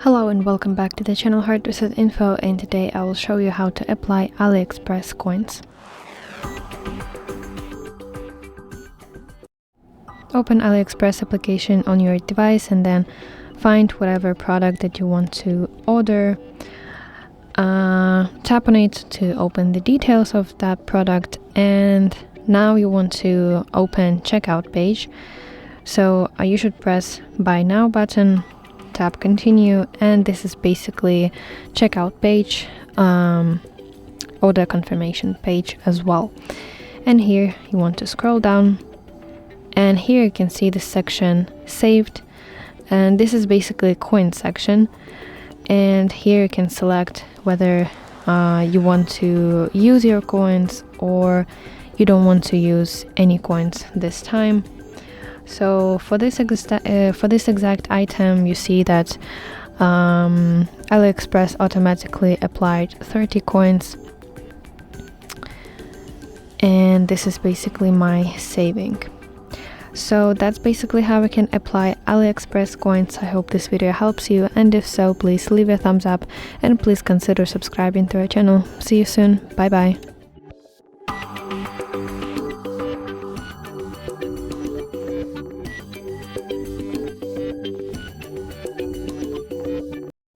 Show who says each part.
Speaker 1: Hello and welcome back to the channel HardReset.Info, and today I will show you how to apply AliExpress coins. Open AliExpress application on your device and then find whatever product that you want to order. Tap on it to open the details of that product, and now you want to open checkout page. So you should press Buy Now button, tap Continue, and this is basically checkout page, order confirmation page as well. And here you want to scroll down, and here you can see the section Saved, and this is basically a coin section. And here you can select whether you want to use your coins or you don't want to use any coins this time. So for this exact item, you see that AliExpress automatically applied 30 coins, and this is basically my saving. So that's basically how we can apply AliExpress coins. I hope this video helps you, and if so, please leave a thumbs up and please consider subscribing to our channel. See you soon. Bye bye.